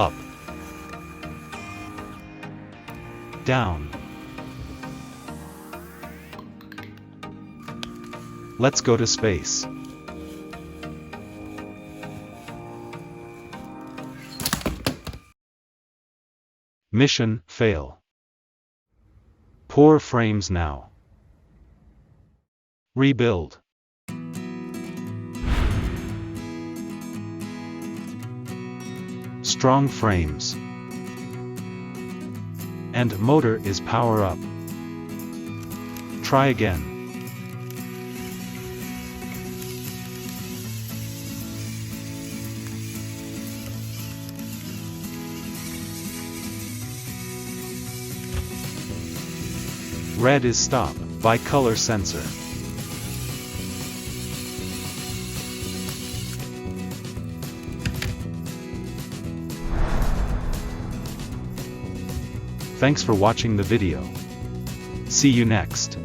Up. Down. Let's go to space. Mission fail. Poor frames now. Rebuild. Strong frames. And motor is power up. Try again. Red is stop, by color sensor. Thanks for watching the video. See you next.